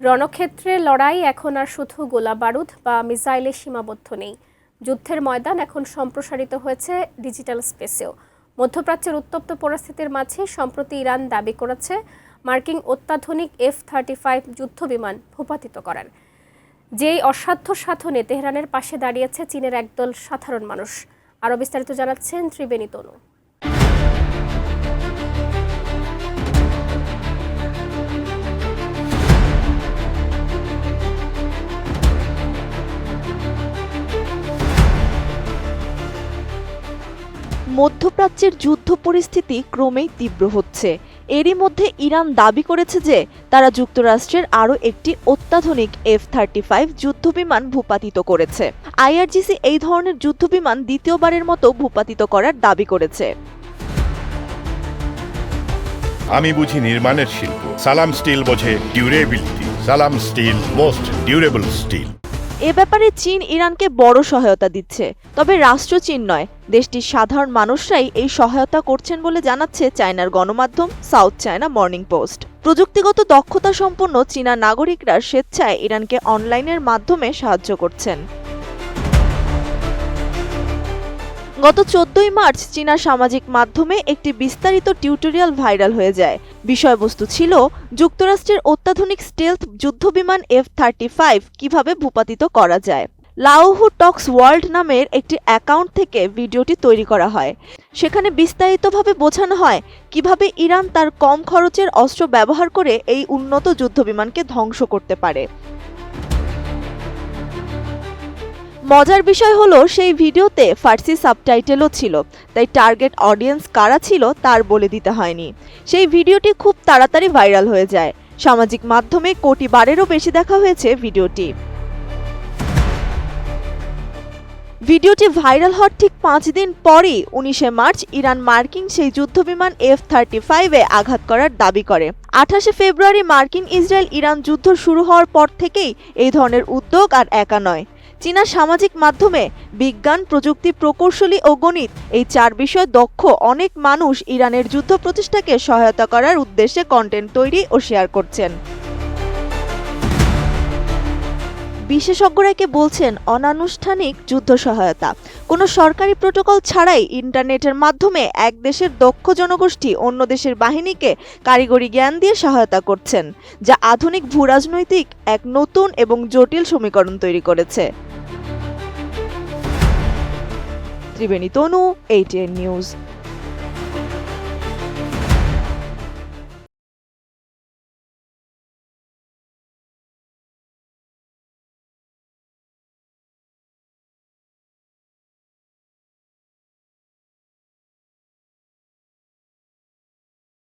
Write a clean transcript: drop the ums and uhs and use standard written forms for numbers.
রণক্ষেত্রে লড়াই এখন আর শুধু গোলাবারুদ বা মিসাইলে সীমাবদ্ধ নেই। যুদ্ধের ময়দান এখন সম্প্রসারিত হয়েছে ডিজিটাল স্পেসেও। মধ্যপ্রাচ্যের উত্তপ্ত পরিস্থিতির মাঝে সম্প্রতি ইরান দাবি করেছে মার্কিন অত্যাধুনিক F-35 যুদ্ধবিমান ভূপাতিত করেন। যেই অসাধ্য সাধনে তেহরানের পাশে দাঁড়িয়েছে চীনের একদল সাধারণ মানুষ। আরও বিস্তারিত জানাচ্ছেন ত্রিবেণী তনু। মধ্যপ্রাচ্যের যুদ্ধ পরিস্থিতি ক্রমেই তীব্র হচ্ছে। এরই মধ্যে ইরান দাবি করেছে যে তারা যুক্তরাষ্ট্রের আরও একটি অত্যাধুনিক F-35 যুদ্ধবিমান ভূপাতিত করেছে। IRGC এই ধরনের যুদ্ধবিমান দ্বিতীয়বারের মতো ভূপাতিত করার দাবি করেছে। আমি বুঝি নির্মাণের শিল্প, সালাম স্টিল বোঝে ডিউরেবিলিটি। সালাম স্টিল, মোস্ট ডিউরেবল স্টিল। এ ব্যাপারে চীন ইরানকে বড় সহায়তা দিচ্ছে, তবে রাষ্ট্র চীন নয়, দেশটির সাধারণ মানুষরাই এই সহায়তা করছেন বলে জানাচ্ছে চায়নার গণমাধ্যম সাউথ চায়না মর্নিং পোস্ট। প্রযুক্তিগত দক্ষতা সম্পন্ন চীনা নাগরিকরা স্বেচ্ছায় ইরানকে অনলাইনের মাধ্যমে সাহায্য করছেন। গত 14ই মার্চ চীনা সামাজিক মাধ্যমে একটি বিস্তারিত টিউটোরিয়াল ভাইরাল হয়ে যায়। বিষয়বস্তু ছিল যুক্তরাষ্ট্রের অত্যাধুনিক স্টেলথ যুদ্ধবিমান F-35 কিভাবে ভূপাতিত করা যায়। লাওহু টক্স ওয়ার্ল্ড নামের একটি অ্যাকাউন্ট থেকে ভিডিওটি তৈরি করা হয়। সেখানে বিস্তারিতভাবে বোঝানো হয় কিভাবে ইরান তার কম খরচের অস্ত্র ব্যবহার করে এই উন্নত যুদ্ধবিমানকে ধ্বংস করতে পারে। মজার বিষয় হলো সেই ভিডিওতে ফার্সি সাবটাইটেলও ছিল, তাই টার্গেট অডিয়েন্স কারা ছিল তার বলে দিতে হয়নি। সেই ভিডিওটি খুব তাড়াতাড়ি ভাইরাল হয়ে যায়। সামাজিক মাধ্যমে কোটি বারেরও বেশি দেখা হয়েছে ভিডিওটি ভাইরাল হওয়ার ঠিক 5 দিন পরই 19শে মার্চ ইরান মার্কিন সেই যুদ্ধবিমান F-35-এ আঘাত করার দাবি করে। 28শে ফেব্রুয়ারি মার্কিন ইসরায়েল ইরান যুদ্ধ শুরু হওয়ার পর থেকেই এই ধরনের উদ্যোগ আর একা নয়। চীনা সামাজিক মাধ্যমে বিজ্ঞান, প্রযুক্তি, প্রকৌশলী ও গণিত এই 4 বিষয়ে দক্ষ অনেক মানুষ ইরানের যুদ্ধ প্রচেষ্টাকে সহায়তা করার উদ্দেশ্যে কন্টেন্ট তৈরি ও শেয়ার করছেন। বিশেষজ্ঞরা একে বলছেন অনানুষ্ঠানিক যুদ্ধ সহায়তা। কোনো সরকারি প্রোটোকল ছাড়াই ইন্টারনেটের মাধ্যমে এক দেশের দক্ষ জনগোষ্ঠী অন্য দেশের বাহিনীকে কারিগরি জ্ঞান দিয়ে সহায়তা করছেন, যা আধুনিক ভূরাজনৈতিক এক নতুন এবং জটিল সমীকরণ তৈরি করেছে। ত্রিবেণী তনু, ATN নিউজ।